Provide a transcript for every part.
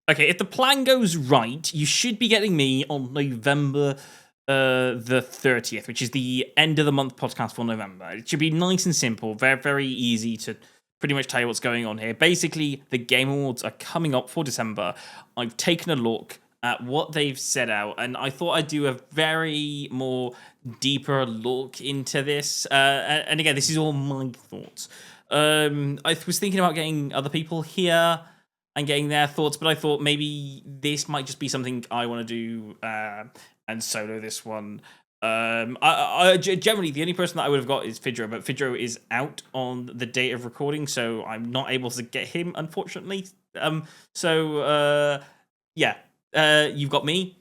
Okay, if the plan goes right, you should be getting me on November the 30th, which is the end of the month podcast for November. It should be nice and simple, very, very easy to pretty much tell you what's going on here. Basically, the Game Awards are coming up for December. I've taken a look at what they've set out, and I thought I'd do a very more deeper look into this. And again, this is all my thoughts. I was thinking about getting other people here and getting their thoughts, but I thought maybe this might just be something I want to do and solo this one. Generally, the only person that I would have got is Fidro, but Fidro is out on the date of recording, so I'm not able to get him, unfortunately. Yeah, you've got me.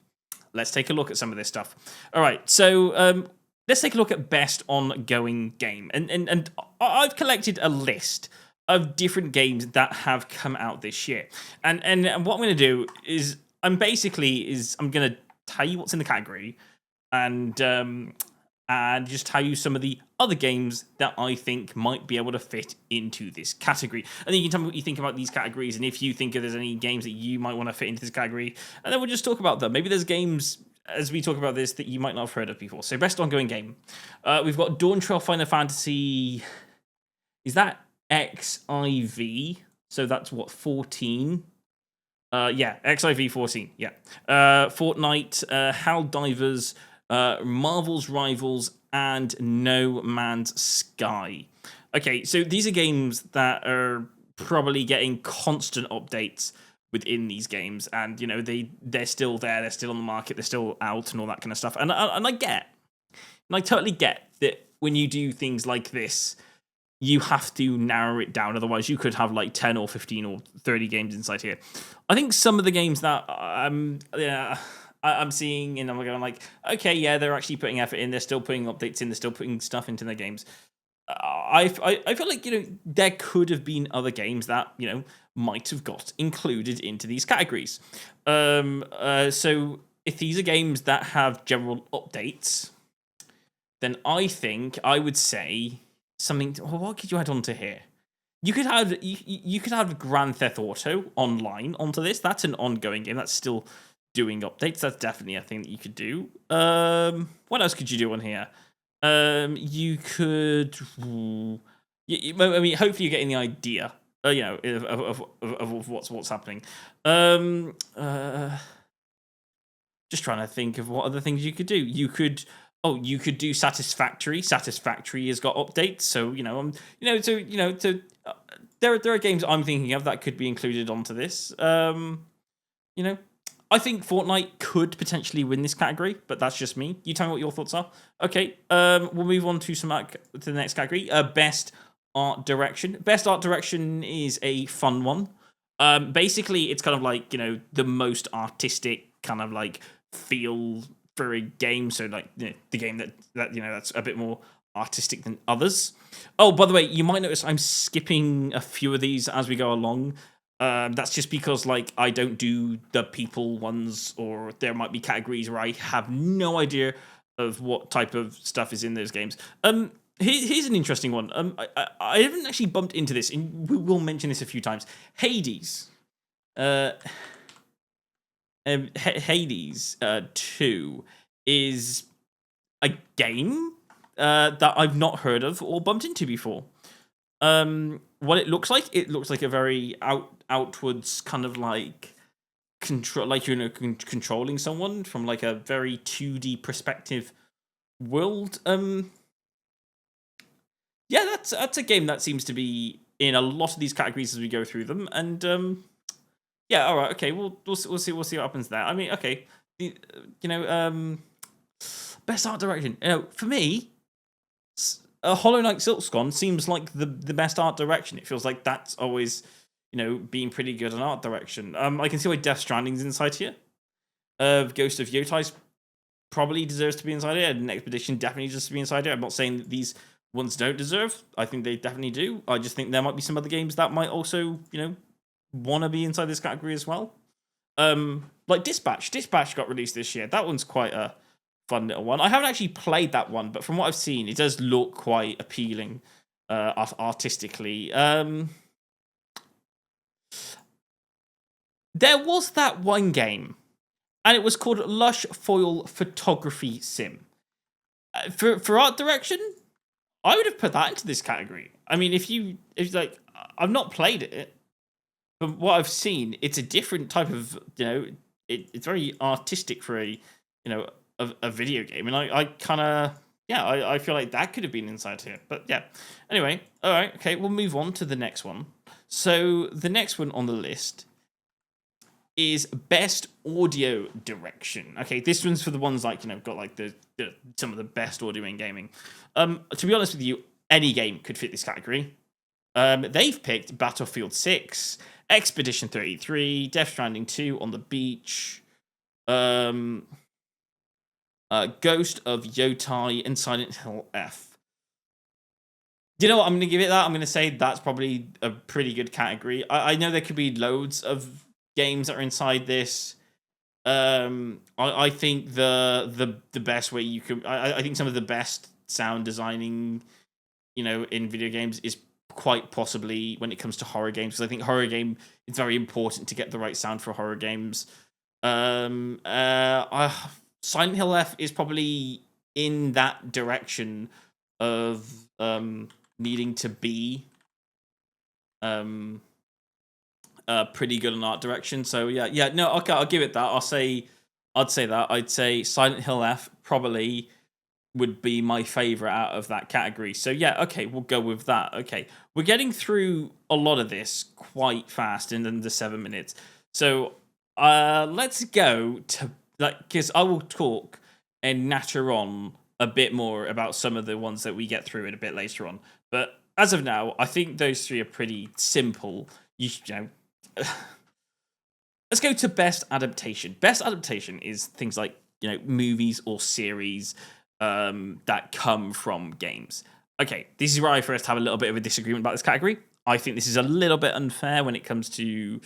Let's take a look at some of this stuff. All right, so let's take a look at best ongoing game, and I've collected a list of different games that have come out this year, and what I'm going to do is I'm going to tell you what's in the category, and just tell you some of the other games that I think might be able to fit into this category. And then you can tell me what you think about these categories, and if you think there's any games that you might want to fit into this category, and then we'll just talk about them. Maybe there's games, as we talk about this, that you might not have heard of before. So best ongoing game. We've got Dawn Trail Final Fantasy. Is that XIV? So that's what, 14? Yeah, XIV 14. Yeah. Fortnite, Helldivers, Marvel's Rivals, and No Man's Sky. Okay, so these are games that are probably getting constant updates within these games, and you know they're still there, they're still on the market, they're still out, and all that kind of stuff. And I totally get that when you do things like this, you have to narrow it down. Otherwise, you could have like 10 or 15 or 30 games inside here. I think some of the games that I'm seeing, and I'm going like, okay, yeah, they're actually putting effort in. They're still putting updates in. They're still putting stuff into their games. I feel like, you know, there could have been other games that, you know, might have got included into these categories. So if these are games that have general updates, then I think I would say something. What could you add onto here? You could have Grand Theft Auto Online onto this. That's an ongoing game. That's still doing updates. That's definitely a thing that you could do. What else could you do on here? You could. I mean, hopefully you're getting the idea. You know, of what's happening. Just trying to think of what other things you could do. You could do Satisfactory. Satisfactory has got updates, so there are games I'm thinking of that could be included onto this. I think Fortnite could potentially win this category, but that's just me. You tell me what your thoughts are. Okay, we'll move on to the next category. Best art direction. Best art direction is a fun one. Basically, it's kind of like, you know, the most artistic kind of like feel for a game. So like, you know, the game that you know that's a bit more artistic than others. Oh, by the way, you might notice I'm skipping a few of these as we go along. That's just because like I don't do the people ones, or there might be categories where I have no idea of what type of stuff is in those games. Here's an interesting one. I haven't actually bumped into this, and we will mention this a few times. Hades. Hades 2 is a game that I've not heard of or bumped into before. What it looks like a very outwards kind of like control, like you're controlling someone from like a very 2D perspective world. Yeah, that's a game that seems to be in a lot of these categories as we go through them, and yeah, all right, okay, we'll see what happens there. I mean, okay, best art direction. You know, for me, Hollow Knight Silksong seems like the best art direction. It feels like that's always, you know, being pretty good on art direction. I can see why Death Stranding's inside here. Ghost of Yotai's probably deserves to be inside here. And Expedition definitely deserves to be inside here. I'm not saying that these ones don't deserve. I think they definitely do. I just think there might be some other games that might also, you know, want to be inside this category as well. Like Dispatch. Dispatch got released this year. That one's quite a fun little one. I haven't actually played that one, but from what I've seen, it does look quite appealing artistically. there was that one game, and it was called Lush Foil Photography Sim. For art direction, I would have put that into this category. I mean, if like, I've not played it, but what I've seen, it's a different type of, it's very artistic for a video game, and I kind of, yeah, I feel like that could have been inside here. But yeah, anyway, all right, okay, we'll move on to the next one. So the next one on the list is best audio direction. Okay, this one's for the ones like, got like the some of the best audio in gaming. To be honest with you, any game could fit this category. They've picked Battlefield 6, Expedition 33, Death Stranding 2, On the Beach, Ghost of Yotai, and Silent Hill F. You know what? I'm going to give it that. I'm going to say that's probably a pretty good category. I know there could be loads of games that are inside this. I think the best way you could... I think some of the best sound designing, in video games is quite possibly when it comes to horror games, because I think horror game, it's very important to get the right sound for horror games. Silent Hill F is probably in that direction of needing to be pretty good in art direction. So no, okay, I'll give it that. I'd say that. I'd say Silent Hill F probably would be my favorite out of that category. So yeah, okay, we'll go with that. Okay, we're getting through a lot of this quite fast in under 7 minutes. So let's go to, because I will talk and natter on a bit more about some of the ones that we get through it a bit later on. But as of now, I think those three are pretty simple. Let's go to best adaptation. Best adaptation is things like, movies or series that come from games. Okay, this is where I first have a little bit of a disagreement about this category. I think this is a little bit unfair when it comes to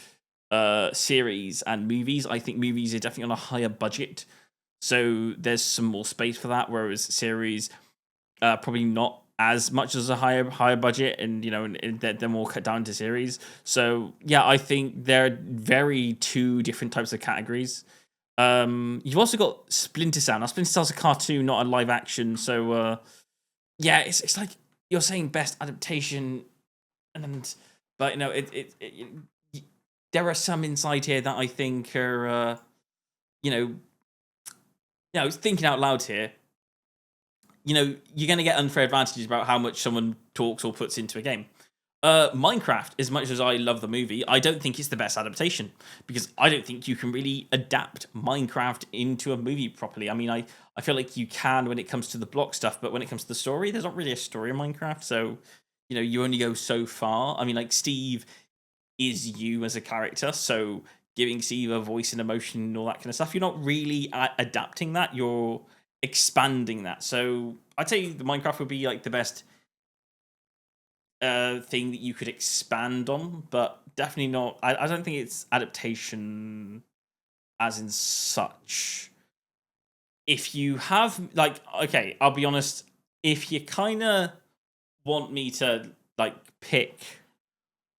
series and movies. I think movies are definitely on a higher budget, so there's some more space for that, whereas series probably not as much as a higher budget, and they're more cut down to series. So yeah, I think they're very two different types of categories. You've also got Splinter Cell. Now, Splinter Cell's a cartoon, not a live action. So yeah, it's like you're saying best adaptation, but there are some inside here that I think are thinking out loud here. You're going to get unfair advantages about how much someone talks or puts into a game. Minecraft, as much as I love the movie, I don't think it's the best adaptation, because I don't think you can really adapt Minecraft into a movie properly. I mean, I feel like you can when it comes to the block stuff, but when it comes to the story, there's not really a story in Minecraft. So, you only go so far. I mean, like, Steve is you as a character, so giving Steve a voice and emotion and all that kind of stuff, you're not really adapting that. You're expanding that. So I'd say the Minecraft would be like the best thing that you could expand on, but definitely not. I don't think it's adaptation as in such. If you have okay, I'll be honest, if you kind of want me to pick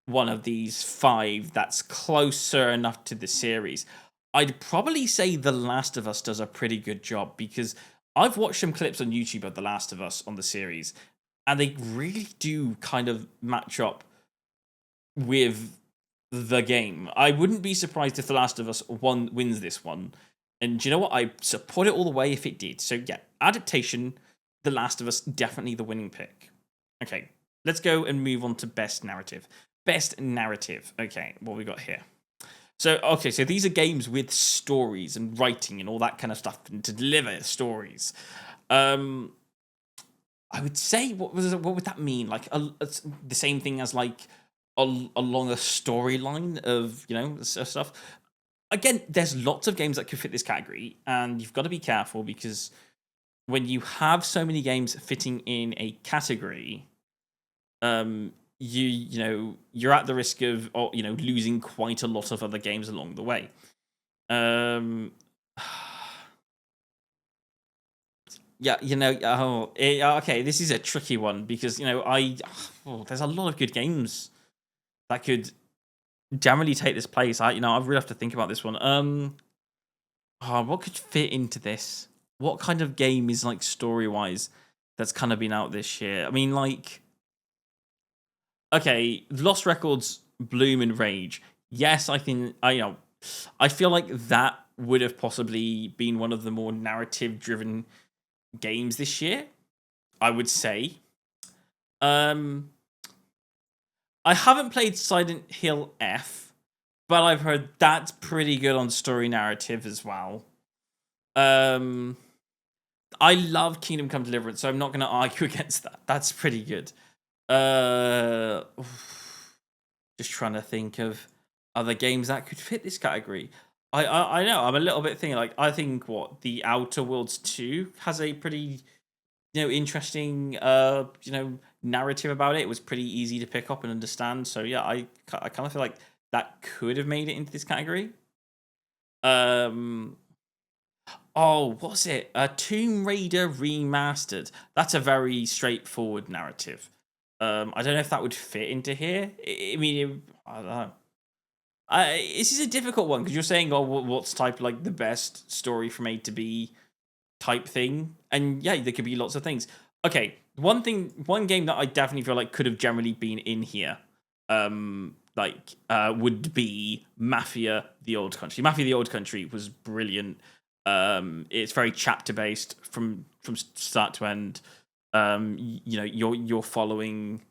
one of these 5 that's closer enough to the series, I'd probably say The Last of Us does a pretty good job, because I've watched some clips on YouTube of The Last of Us on the series, and they really do kind of match up with the game. I wouldn't be surprised if The Last of Us wins this one. And do you know what? I support it all the way if it did. So yeah, adaptation, The Last of Us, definitely the winning pick. Okay, let's go and move on to best narrative. Best narrative. Okay, what we got here? So these are games with stories and writing and all that kind of stuff, and to deliver stories. I would say, what would that mean? Like the same thing as like along a storyline of stuff. Again, there's lots of games that could fit this category, and you've got to be careful, because when you have so many games fitting in a category, you're at the risk of losing quite a lot of other games along the way. Okay, this is a tricky one, because there's a lot of good games that could generally take this place. I really have to think about this one. What could fit into this? What kind of game is like story wise that's kind of been out this year? I mean, like, okay, Lost Records, Bloom and Rage. Yes, I think I feel like that would have possibly been one of the more narrative driven games this year, I would say. I haven't played Silent Hill F, but I've heard that's pretty good on story narrative as well. I love Kingdom Come Deliverance, so I'm not going to argue against that. That's pretty good. Just trying to think of other games that could fit this category. I know I'm a little bit thinking like I think The Outer Worlds 2 has a pretty interesting narrative about it. It was pretty easy to pick up and understand. So yeah, I kind of feel like that could have made it into this category. What's it? Tomb Raider Remastered. That's a very straightforward narrative. I don't know if that would fit into here. I mean, I don't know. This is a difficult one because you're saying, what's type like the best story from A to B type thing, and yeah, there could be lots of things. Okay, one game that I definitely feel like could have generally been in here, would be Mafia: The Old Country. Mafia: The Old Country was brilliant. It's very chapter based from start to end. You're following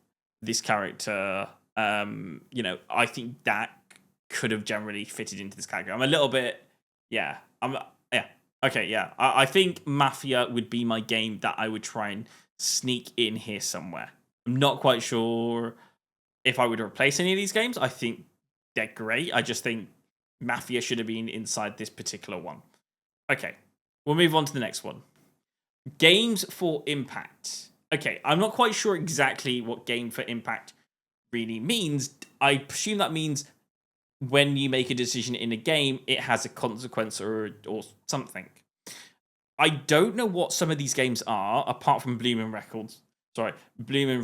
this character. I think that could have generally fitted into this category. I'm a little bit, yeah. Okay, yeah. I think Mafia would be my game that I would try and sneak in here somewhere. I'm not quite sure if I would replace any of these games. I think they're great. I just think Mafia should have been inside this particular one. Okay, we'll move on to the next one. Games for Impact. Okay, I'm not quite sure exactly what game for impact really means. I presume that means when you make a decision in a game, it has a consequence or something. I don't know what some of these games are, apart from Bloom and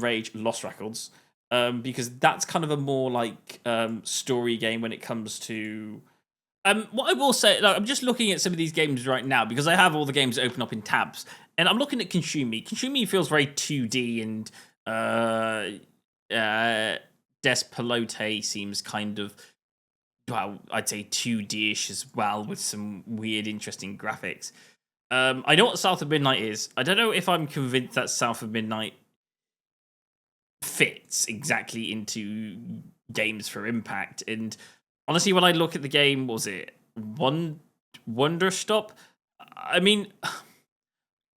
Rage Lost Records, because that's kind of a more like story game when it comes to. What I will say, I'm just looking at some of these games right now because I have all the games open up in tabs, and I'm looking at Consume Me. Consume Me feels very 2D, and Despelote seems kind of, well, I'd say 2D-ish as well, with some weird, interesting graphics. I know what South of Midnight is. I don't know if I'm convinced that South of Midnight fits exactly into games for impact. And honestly, when I look at the game, was it Wonderstop? I mean,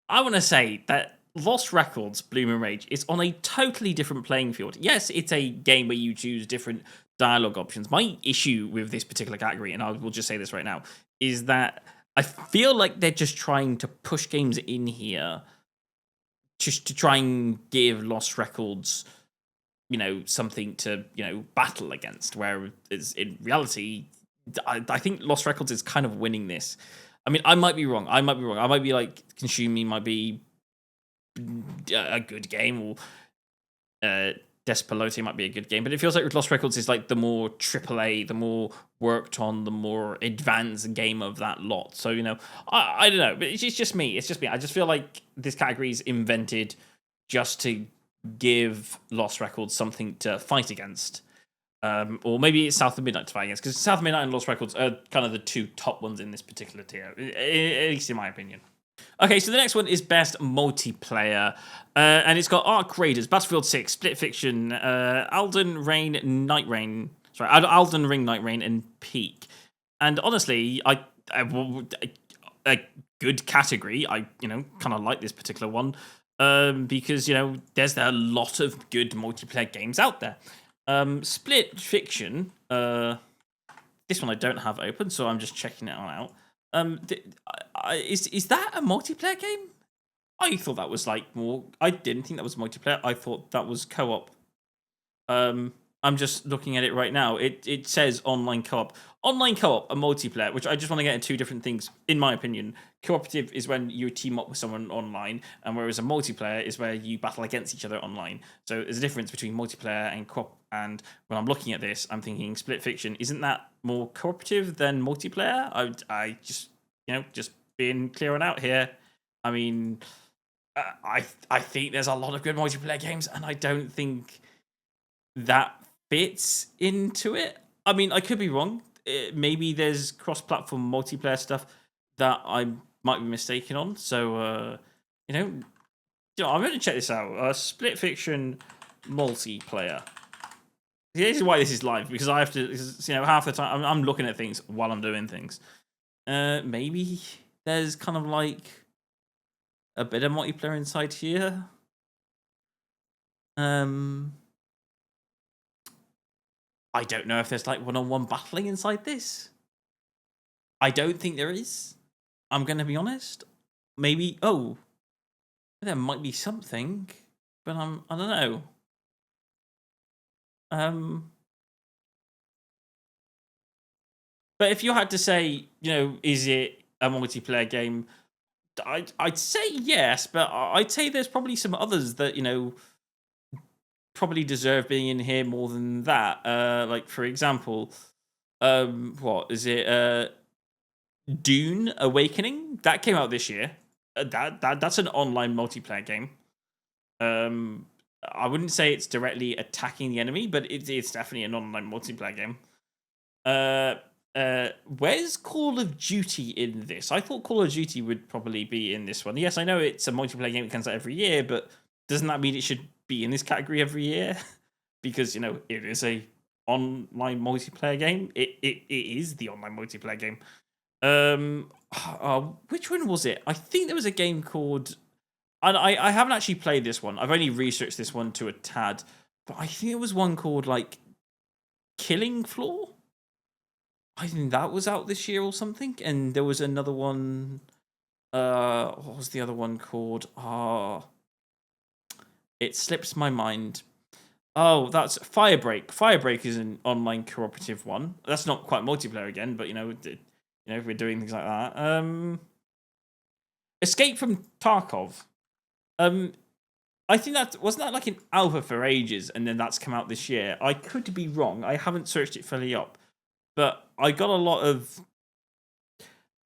I want to say that Lost Records, Bloom and Rage, is on a totally different playing field. Yes, it's a game where you choose different dialogue options. My issue with this particular category, and I will just say this right now, is that I feel like they're just trying to push games in here just to try and give Lost Records, something to, battle against. Whereas in reality, I think Lost Records is kind of winning this. I mean, I might be wrong. I might be like, Consume Me might be a good game, or Despelote might be a good game, but it feels like Lost Records is like the more AAA, the more worked on, the more advanced game of that lot. So, I don't know, but it's just me. I just feel like this category is invented just to give Lost Records something to fight against. Or maybe it's South of Midnight to fight against, because South of Midnight and Lost Records are kind of the two top ones in this particular tier, at least in my opinion. Okay, so the next one is Best Multiplayer, and it's got Arc Raiders, Battlefield 6, Split Fiction, Elden Ring, Night Rain, and Peak. And honestly, a good category. I kind of like this particular one because there's a lot of good multiplayer games out there. Split Fiction, this one I don't have open, so I'm just checking it out. Is that a multiplayer game? I thought that was like more. I didn't think that was multiplayer. I thought that was co-op. I'm just looking at it right now. It says online co-op. Online co-op and multiplayer, which I just want to get into two different things, in my opinion. Cooperative is when you team up with someone online, and whereas a multiplayer is where you battle against each other online. So there's a difference between multiplayer and co-op. And when I'm looking at this, I'm thinking Split Fiction, isn't that more cooperative than multiplayer? I just, just being clear on out here. I mean, I think there's a lot of good multiplayer games, and I don't think that fits into it. I mean, I could be wrong. Maybe there's cross-platform multiplayer stuff that I might be mistaken on. So, I'm going to check this out. Split Fiction multiplayer. This is why this is live, because I have to. Half the time I'm looking at things while I'm doing things. Maybe there's kind of like a bit of multiplayer inside here. I don't know if there's like one-on-one battling inside this. I don't think there is. I'm going to be honest. Maybe, there might be something, but I don't know. But if you had to say, is it a multiplayer game? I'd say yes, but I'd say there's probably some others that, probably deserve being in here more than that. Like for example, what is it? Dune Awakening that came out this year. That's an online multiplayer game. I wouldn't say it's directly attacking the enemy, but it's definitely an online multiplayer game. Where's Call of Duty in this? I thought Call of Duty would probably be in this one. Yes, I know it's a multiplayer game that comes out every year, but doesn't that mean it should be in this category every year? Because it is a online multiplayer game. It is the online multiplayer game. Which one was it? I think there was a game called, and I haven't actually played this one. I've only researched this one to a tad, but I think it was one called like Killing Floor. I think that was out this year or something. And there was another one. What was the other one called? It slips my mind. Oh, that's Firebreak. Firebreak is an online cooperative one. That's not quite multiplayer again, but if we're doing things like that. Escape from Tarkov. I think wasn't that like an alpha for ages, and then that's come out this year. I could be wrong. I haven't searched it fully up, but I got a lot of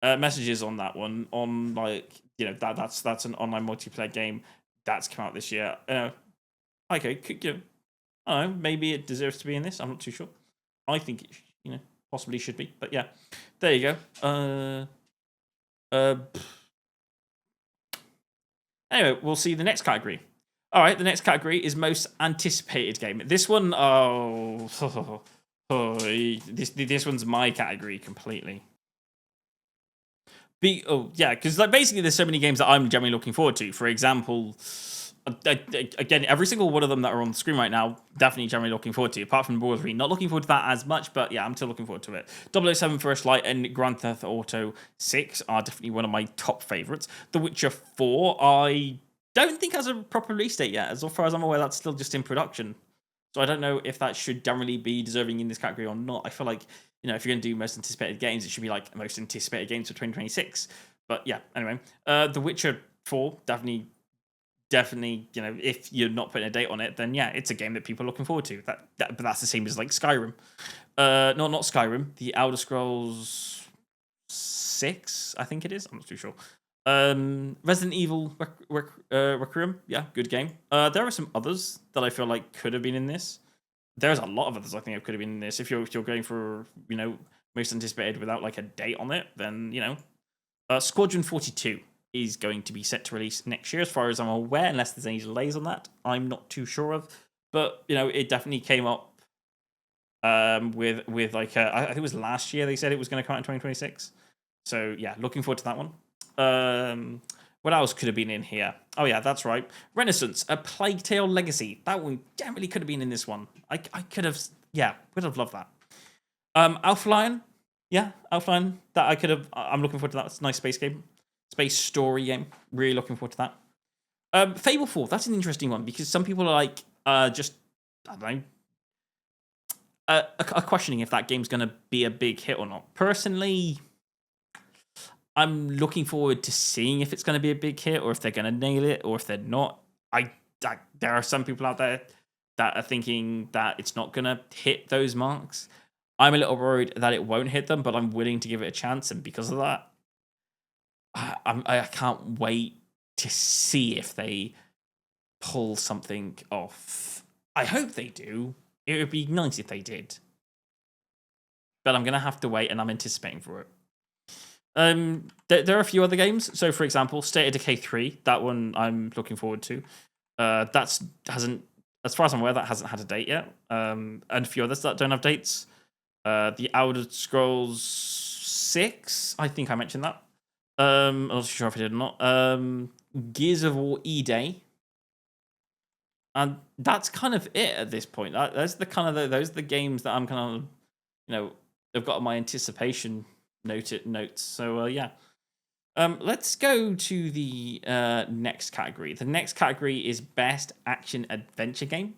messages on that one. On like that's an online multiplayer game that's come out this year. Okay, I don't know. Maybe it deserves to be in this. I'm not too sure. I think it possibly should be, but yeah, there you go. Anyway, we'll see the next category. All right, the next category is most anticipated game. This one, this one's my category completely. Because basically there's so many games that I'm generally looking forward to. For example, again, every single one of them that are on the screen right now, definitely generally looking forward to. Apart from Borderlands 3, not looking forward to that as much, but yeah, I'm still looking forward to it. 007 First Light and Grand Theft Auto 6 are definitely one of my top favorites. The Witcher 4, I don't think has a proper release date yet. As far as I'm aware, that's still just in production. So I don't know if that should generally be deserving in this category or not. I feel like, if you're going to do most anticipated games, it should be like most anticipated games for 2026. But yeah, anyway. The Witcher 4, definitely, if you're not putting a date on it, then yeah, it's a game that people are looking forward to. But that's the same as like Skyrim. No, not Skyrim. The Elder Scrolls 6, I think it is. I'm not too sure. Resident Evil Requiem, yeah, good game. There are some others that I feel like could have been in this. There's a lot of others I think that could have been in this. If you're going for most anticipated without like a date on it, then Squadron 42 is going to be set to release next year, as far as I'm aware, unless there's any delays on that. I'm not too sure of, but it definitely came up with like I think it was last year they said it was going to come out in 2026. So yeah, looking forward to that one. What else could have been in here? Oh yeah, that's right. Renaissance, A Plague Tale Legacy. That one definitely could have been in this one. I could have, would have loved that. Alpha Lion, yeah, Alpha Lion. That I could have. I'm looking forward to that. It's a nice space game, space story game. Really looking forward to that. Fable 4. That's an interesting one because some people are like, just I don't know, a questioning if that game's going to be a big hit or not. Personally, I'm looking forward to seeing if it's going to be a big hit or if they're going to nail it or if they're not. There are some people out there that are thinking that it's not going to hit those marks. I'm a little worried that it won't hit them, but I'm willing to give it a chance. And because of that, I can't wait to see if they pull something off. I hope they do. It would be nice if they did. But I'm going to have to wait, and I'm anticipating for it. There are a few other games. So, for example, State of Decay 3. That one I'm looking forward to. That's hasn't, as far as I'm aware, that hasn't had a date yet. And a few others that don't have dates. The Elder Scrolls 6. I think I mentioned that. I'm not sure if I did or not. Gears of War E-Day. And that's kind of it at this point. Those are the games that I'm kind of, I've got my anticipation notes. So yeah. Let's go to the next category. The next category is Best Action Adventure Game.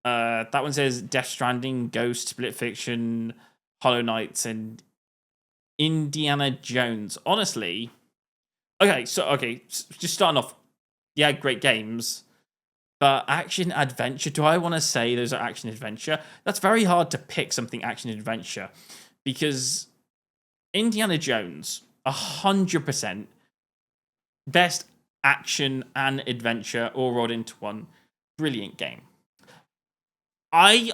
That one says Death Stranding, Ghost, Split Fiction, Hollow Knight, and Indiana Jones. Honestly, just starting off, yeah, great games. But action adventure, do I want to say those are action adventure? That's very hard to pick something action adventure because Indiana Jones, 100% best action and adventure all rolled into one. Brilliant game. I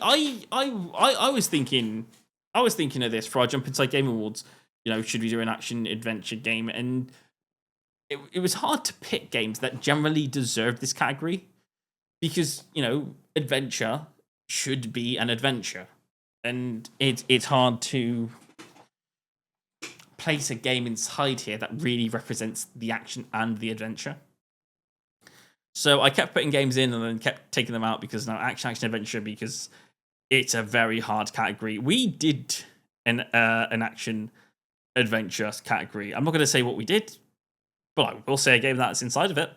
was thinking of this for our Jump Inside Game Awards. Should we do an action adventure game? And it was hard to pick games that generally deserve this category. Because, adventure should be an adventure. And it's hard to place a game inside here that really represents the action and the adventure. So I kept putting games in and then kept taking them out because now action adventure, because it's a very hard category. We did an action adventure category. I'm not going to say what we did, but I will say a game that's inside of it.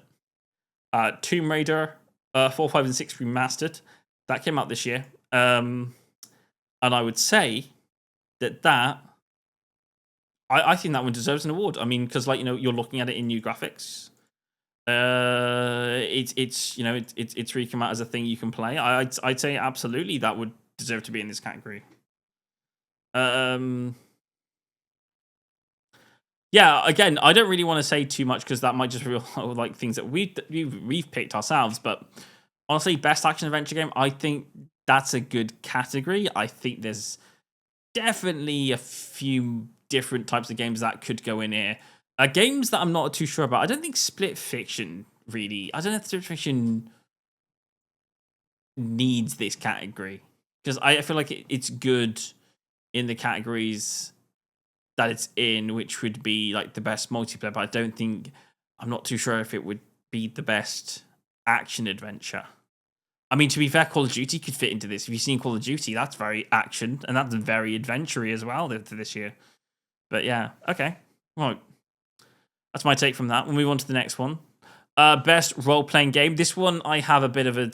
Tomb Raider 4, 5, and 6 remastered. That came out this year. And I would say that I think that one deserves an award. I mean, because you're looking at it in new graphics. It's really come out as a thing you can play. I'd say absolutely that would deserve to be in this category. Yeah, again, I don't really want to say too much because that might just be like things that we've picked ourselves. But honestly, best action adventure game, I think that's a good category. I think there's definitely a few different types of games that could go in here. Games that I'm not too sure about. I don't think Split Fiction really. I don't know if Split Fiction needs this category because I feel like it's good in the categories that it's in, which would be like the best multiplayer, but I'm not too sure if it would be the best action adventure. I mean, to be fair, Call of Duty could fit into this. If you've seen Call of Duty, that's very action, and that's very adventure-y as well this year. But yeah, okay. Right. That's my take from that. We'll move on to the next one. Best role-playing game. This one I have a bit of a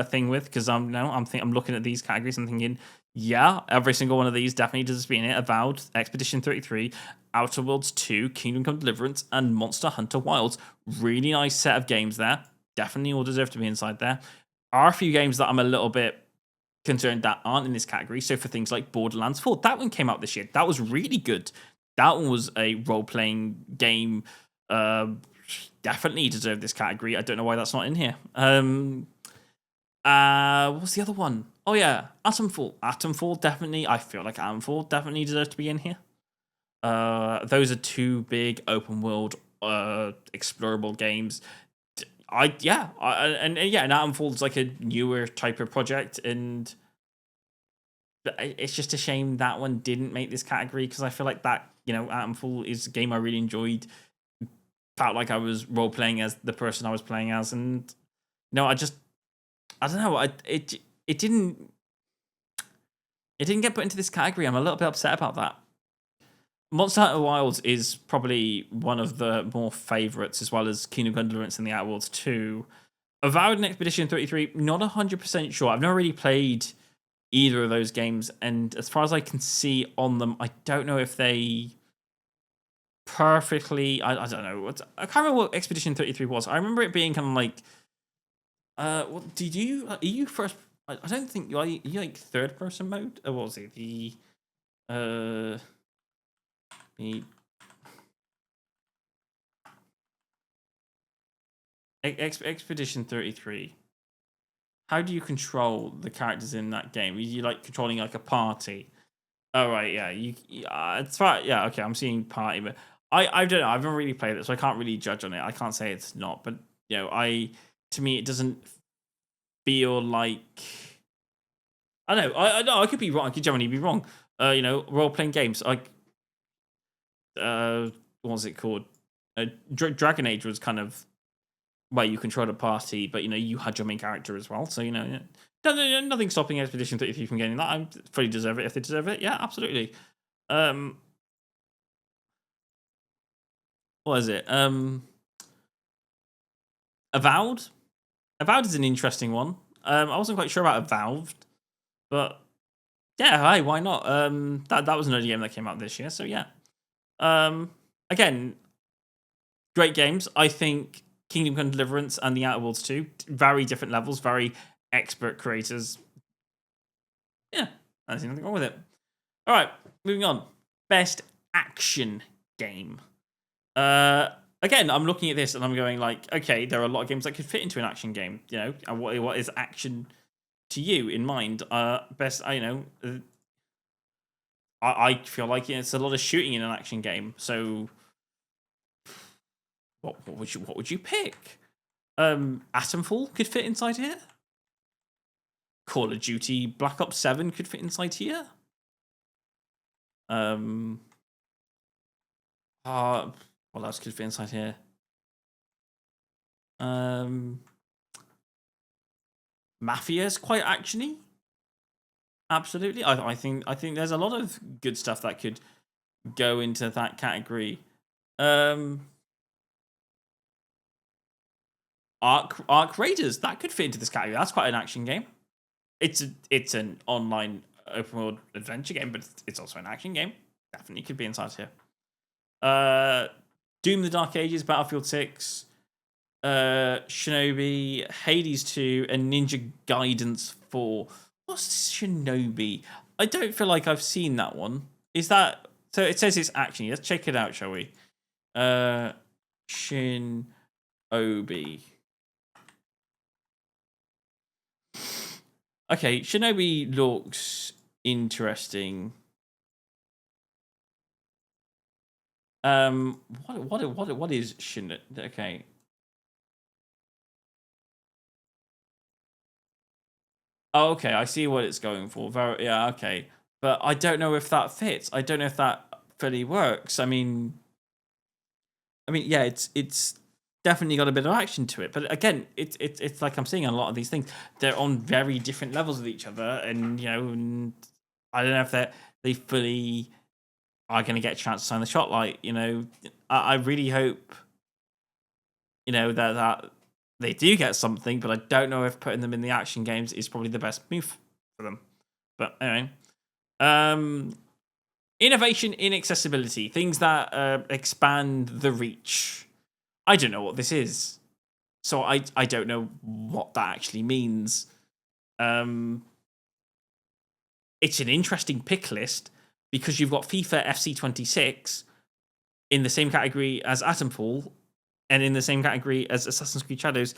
thing with, because I'm looking at these categories and thinking, yeah, every single one of these definitely deserves to be in it. Avowed, Expedition 33, Outer Worlds 2, Kingdom Come Deliverance, and Monster Hunter Wilds. Really nice set of games there. Definitely all deserve to be inside there. Are a few games that I'm a little bit concerned that aren't in this category. So for things like Borderlands 4, that one came out this year. That was really good. That one was a role-playing game. Definitely deserved this category. I don't know why that's not in here. What was the other one? Oh yeah, Atomfall. Atomfall definitely. I feel like Atomfall definitely deserves to be in here. Those are two big open world explorable games. And Atomfall's like a newer type of project, and it's just a shame that one didn't make this category because I feel like that Atomfall is a game I really enjoyed. Felt like I was role playing as the person I was playing as, and I don't know. It didn't get put into this category. I'm a little bit upset about that. Monster Hunter Wilds is probably one of the more favourites, as well as Kingdom Come Deliverance and the Outer Worlds 2. Avowed and Expedition 33, not 100% sure. I've never really played either of those games, and as far as I can see on them, I don't know if they perfectly. I don't know. I can't remember what Expedition 33 was. I remember it being kind of like, what did you? Are you first? I don't think you are. You like third person mode? Or what was it? The Expedition 33. How do you control the characters in that game? Are you like controlling like a party? Oh right, yeah. It's fine. Yeah, okay. I'm seeing party, but I don't know. I've never really played it, so I can't really judge on it. I can't say it's not, but to me it doesn't feel like. I don't know. I know I could be wrong. I could generally be wrong. Role playing games like what was it called? Dragon Age was kind of where you control a party, but you had your main character as well. So nothing stopping Expedition 33 from getting that. I fully deserve it if they deserve it. Yeah, absolutely. What is it? Avowed. Avowed is an interesting one. I wasn't quite sure about Avowed, but yeah, hey, why not? That was another game that came out this year, so yeah. Again, great games. I think Kingdom Come Deliverance and The Outer Worlds 2, very different levels, very expert creators. Yeah, I see nothing wrong with it. All right, moving on. Best action game. Again, I'm looking at this and I'm going like, okay, there are a lot of games that could fit into an action game. And what is action to you in mind? Best, I feel like it's a lot of shooting in an action game. So, what would you pick? Atomfall could fit inside here. Call of Duty Black Ops 7 could fit inside here. What else could fit inside here? Mafia is quite actiony. Absolutely, I think there's a lot of good stuff that could go into that category. Arc Raiders, that could fit into this category. That's quite an action game. It's an online open world adventure game, but it's also an action game. Definitely could be inside here. Doom: The Dark Ages, Battlefield 6, Shinobi, Hades 2, and Ninja Gaiden 4. What's Shinobi? I don't feel like I've seen that one. Is that so? It says it's action. Let's check it out, shall we? Shinobi. Okay, Shinobi looks interesting. What is Shinobi? Okay. Oh, okay, I see what it's going for. Yeah, okay. But I don't know if that fits. I don't know if that fully works. I mean, yeah, it's definitely got a bit of action to it. But again, it's like I'm seeing a lot of these things. They're on very different levels of each other, and I don't know if they fully are going to get a chance to sign the spotlight. I really hope that they do get something, but I don't know if putting them in the action games is probably the best move for them. But anyway, innovation in accessibility, things that expand the reach. I don't know what this is, so I don't know what that actually means. It's an interesting pick list because you've got FIFA FC 26 in the same category as Atomfall, and in the same category as Assassin's Creed Shadows,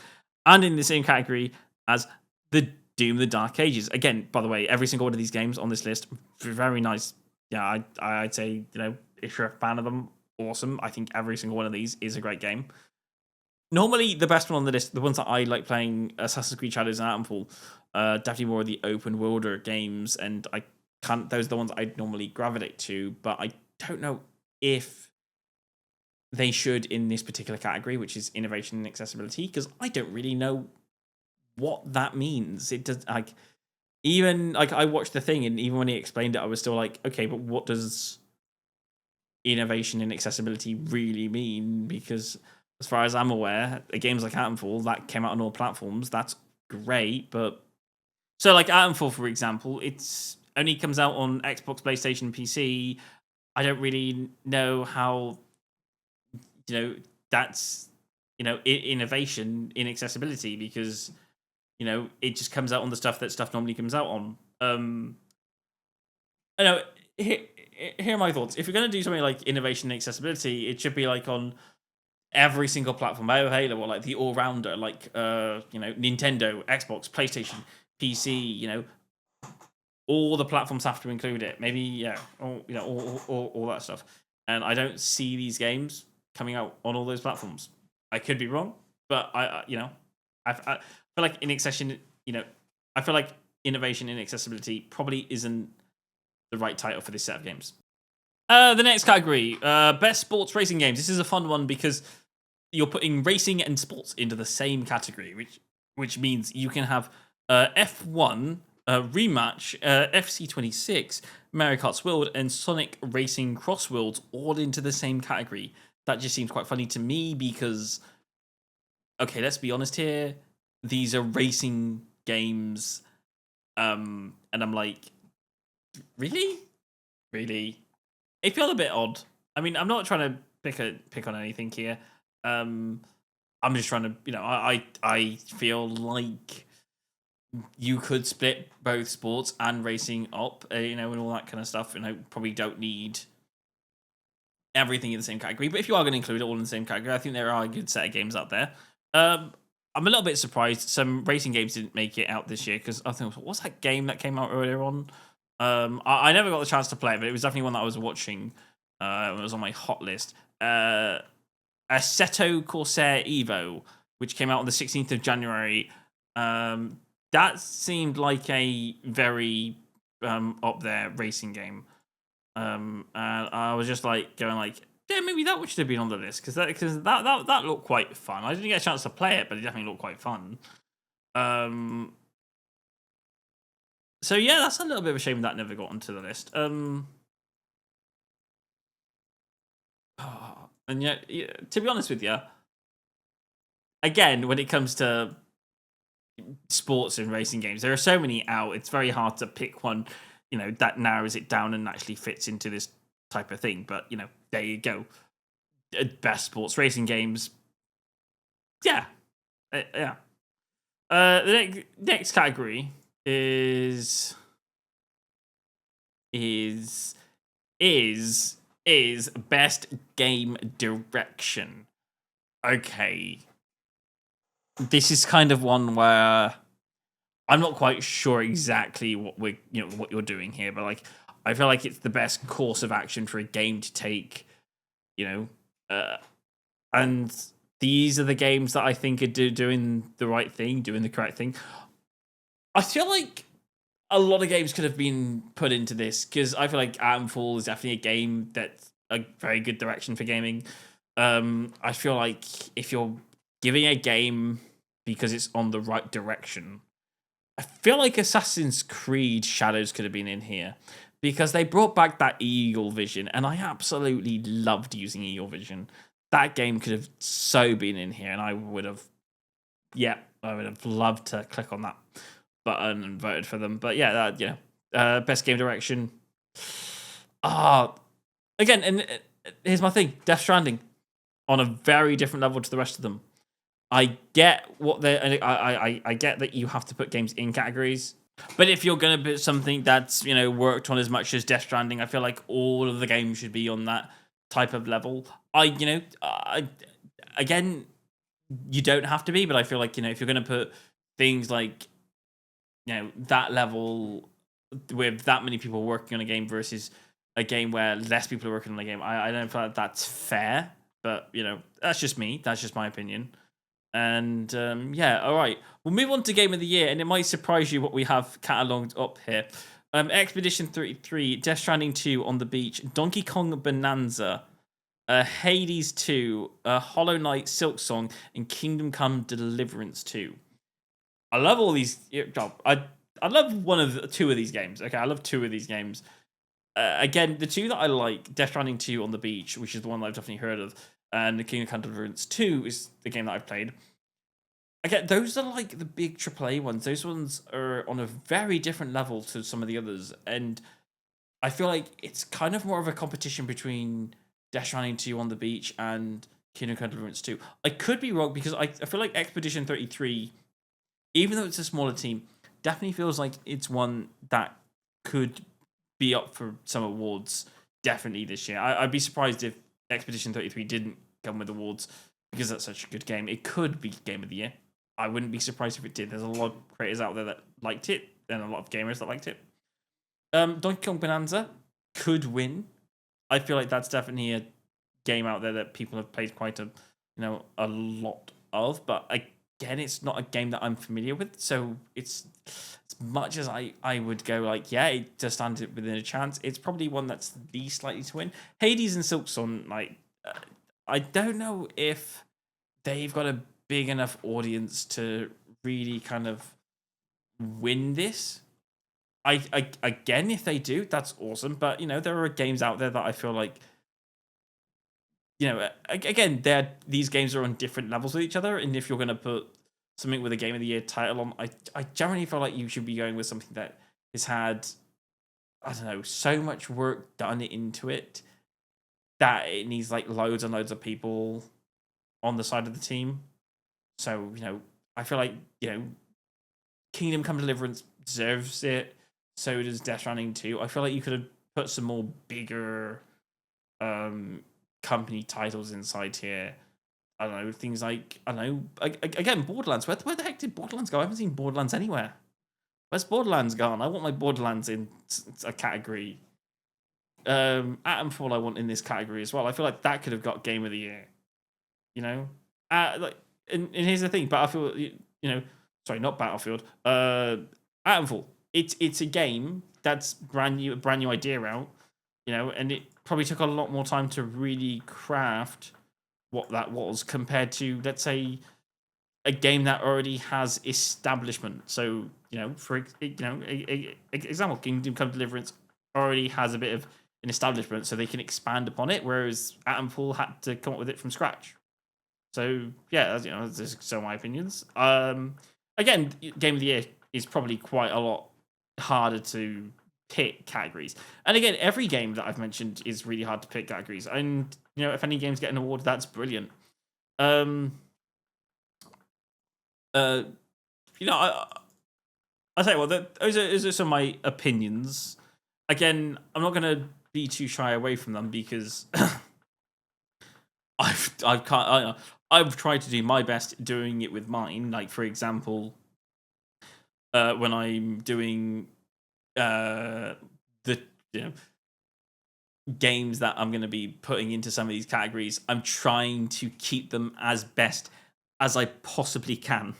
and in the same category as the Doom: The Dark Ages. Again, by the way, every single one of these games on this list, very nice. Yeah, I'd say, if you're a fan of them, awesome. I think every single one of these is a great game. Normally, the best one on the list, the ones that I like playing, Assassin's Creed Shadows and Atomfall, definitely more of the open worlder games, and those are the ones I'd normally gravitate to, but I don't know if they should in this particular category, which is innovation and accessibility, because I don't really know what that means. It does I watched the thing, and even when he explained it, I was still like, okay, but what does innovation and accessibility really mean? Because as far as I'm aware, games like Atomfall that came out on all platforms, that's great, but So like Ironfall, for example, it's only comes out on Xbox, PlayStation, PC. I don't really know how, that's, innovation in accessibility, because, it just comes out on the stuff that stuff normally comes out on. I know. Here, here are my thoughts. If you're going to do something like innovation and accessibility, it should be like on every single platform available, like the all rounder, like Nintendo, Xbox, PlayStation, PC. All the platforms have to include it. Maybe all that stuff. And I don't see these games coming out on all those platforms. I could be wrong, but I feel like I feel like innovation in accessibility probably isn't the right title for this set of games. The next category, best sports racing games. This is a fun one because you're putting racing and sports into the same category, which means you can have F1 rematch, FC26, Mario Kart's World, and Sonic Racing Cross Worlds all into the same category. That just seems quite funny to me because, okay, let's be honest here. These are racing games, and I'm like, really? It felt a bit odd. I mean, I'm not trying to pick on anything here. I'm just trying to, I feel like you could split both sports and racing up, and all that kind of stuff. And I probably don't need everything in the same category. But if you are going to include it all in the same category, I think there are a good set of games out there. I'm a little bit surprised some racing games didn't make it out this year, because I think, what's that game that came out earlier on? I never got the chance to play it, but it was definitely one that I was watching. It was on my hot list. Assetto Corsair Evo, which came out on the 16th of January. That seemed like a very up there racing game. And I was just like going like, yeah, maybe that should have been on the list, because that looked quite fun. I didn't get a chance to play it, but it definitely looked quite fun. So yeah, that's a little bit of a shame that never got onto the list. And yet, to be honest with you, again, when it comes to sports and racing games, there are so many out. It's very hard to pick one, that narrows it down and actually fits into this type of thing. But there you go. Best sports racing games. Yeah, yeah. The next category is best game direction. Okay, this is kind of one where I'm not quite sure exactly what what you're doing here, but like I feel like it's the best course of action for a game to take, and these are the games that I think are doing the right thing, doing the correct thing. I feel like a lot of games could have been put into this, because I feel like Atomfall is definitely a game that's a very good direction for gaming. I feel like if you're giving a game because it's on the right direction, I feel like Assassin's Creed Shadows could have been in here, because they brought back that Eagle Vision, and I absolutely loved using Eagle Vision. That game could have so been in here, and I would have loved to click on that button and voted for them. But yeah, best game direction. Again, and here's my thing: Death Stranding, on a very different level to the rest of them. I get what they. I get that you have to put games in categories, but if you're gonna put something that's worked on as much as Death Stranding, I feel like all of the games should be on that type of level. Again, you don't have to be, but I feel like if you're gonna put things like that level with that many people working on a game versus a game where less people are working on a game, I don't feel like that's fair. But that's just me. That's just my opinion. And all right. We'll move on to Game of the Year, and it might surprise you what we have catalogued up here. Expedition 33, Death Stranding 2 on the Beach, Donkey Kong Bonanza, Hades 2, Hollow Knight Silksong, and Kingdom Come Deliverance 2. I love all these. I love two of these games. Okay, I love two of these games. Again, the two that I like, Death Stranding 2 on the Beach, which is the one that I've definitely heard of, and the Kingdom Come Deliverance 2 is the game that I've played. again, those are like the big AAA ones. Those ones are on a very different level to some of the others, and I feel like it's kind of more of a competition between Death Stranding 2 on the beach and Kingdom Come Deliverance 2. I could be wrong because I feel like Expedition 33, even though it's a smaller team, definitely feels like it's one that could be up for some awards definitely this year. I'd be surprised if Expedition 33 didn't come with awards because that's such a good game. It could be Game of the Year. I wouldn't be surprised if it did. There's a lot of creators out there that liked it and a lot of gamers that liked it. Donkey Kong Bonanza could win. I feel like that's definitely a game out there that people have played quite a lot of, but again, it's not a game that I'm familiar with, so it's as much as I would go like, yeah, it does stand within a chance. It's probably one that's least likely to win. Hades and Silksong, like, I don't know if they've got a big enough audience to really kind of win this. I again, if they do, that's awesome. But there are games out there that I feel like, again, these games are on different levels with each other. And if you're going to put something with a Game of the Year title on, I generally feel like you should be going with something that has had, I don't know, so much work done into it that it needs like loads and loads of people on the side of the team. So I feel like Kingdom Come Deliverance deserves it. So does Death Stranding 2. I feel like you could have put some more bigger company titles inside here. I don't know, things like, I don't know, again, Borderlands. Where the heck did Borderlands go? I haven't seen Borderlands anywhere. Where's Borderlands gone? I want my Borderlands in a category. Atomfall I want in this category as well. I feel like that could have got Game of the Year. Like, and here's the thing, Battlefield, sorry, not Battlefield. Atomfall. It's a game that's a brand new idea out, and it probably took a lot more time to really craft what that was compared to, let's say, a game that already has establishment. So, for example, Kingdom Come Deliverance already has a bit of an establishment, so they can expand upon it, whereas Atomfall had to come up with it from scratch. So yeah, there's so my opinions. Again, Game of the Year is probably quite a lot harder to pick categories. And again, every game that I've mentioned is really hard to pick categories. And if any games get an award, that's brilliant. I say, well, those are some of my opinions. Again, I'm not gonna be too shy away from them because I've tried to do my best doing it with mine. Like, for example, when I'm doing the games that I'm going to be putting into some of these categories, I'm trying to keep them as best as I possibly can.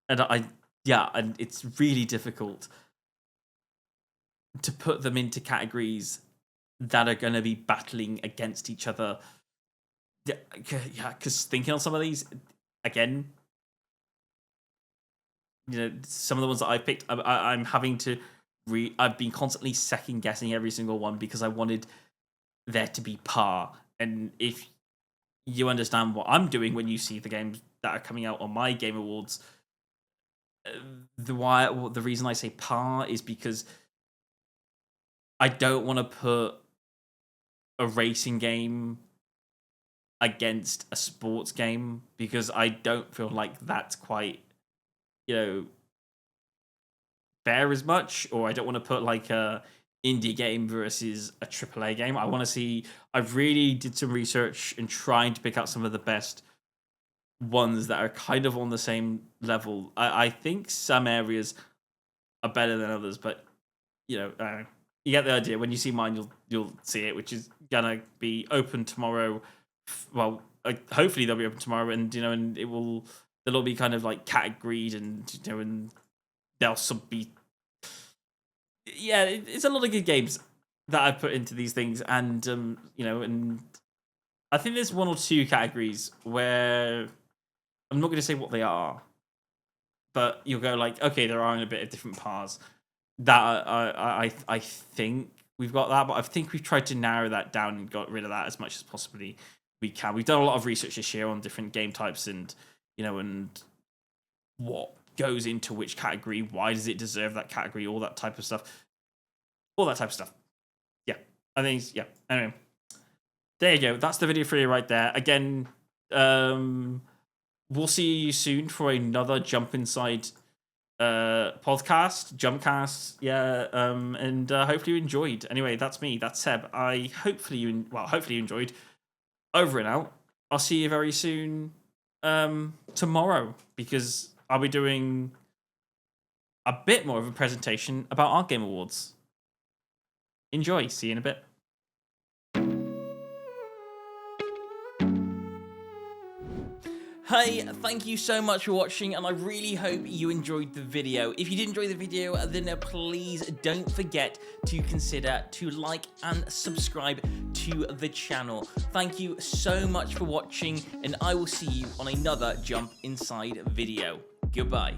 And and it's really difficult to put them into categories that are going to be battling against each other. Yeah, because thinking on some of these, again, some of the ones that I picked, I'm having to I've been constantly second guessing every single one because I wanted there to be par. And if you understand what I'm doing when you see the games that are coming out on my Game Awards, the reason I say par is because I don't want to put a racing game against a sports game because I don't feel like that's quite fair as much, or I don't want to put like a indie game versus a AAA game. I want to see. I've really did some research and trying to pick out some of the best ones that are kind of on the same level. I think some areas are better than others, but you get the idea. When you see mine, you'll see it, which is gonna be open tomorrow. Well, hopefully they'll be open tomorrow, and and they'll all be kind of like categoried, and and they'll be. Yeah, it's a lot of good games that I've put into these things, and and I think there's one or two categories where I'm not going to say what they are, but you'll go like, okay, there are in a bit of different paths. That I think we've got that, but I think we've tried to narrow that down and got rid of that as much as possibly we can. We've done a lot of research this year on different game types, and and what goes into which category, why does it deserve that category, all that type of stuff. All that type of stuff. Yeah, I think, yeah. Anyway, there you go. That's the video for you right there. Again, we'll see you soon for another Jump Inside podcast, Jumpcast. Yeah, and hopefully you enjoyed. Anyway, that's me. That's Seb. Hopefully you enjoyed. Over and out. I'll see you very soon tomorrow, because I'll be doing a bit more of a presentation about our Game Awards. Enjoy. See you in a bit. Hey, thank you so much for watching, and I really hope you enjoyed the video. If you did enjoy the video, then please don't forget to consider to like and subscribe to the channel. Thank you so much for watching, and I will see you on another Jump Inside video. Goodbye.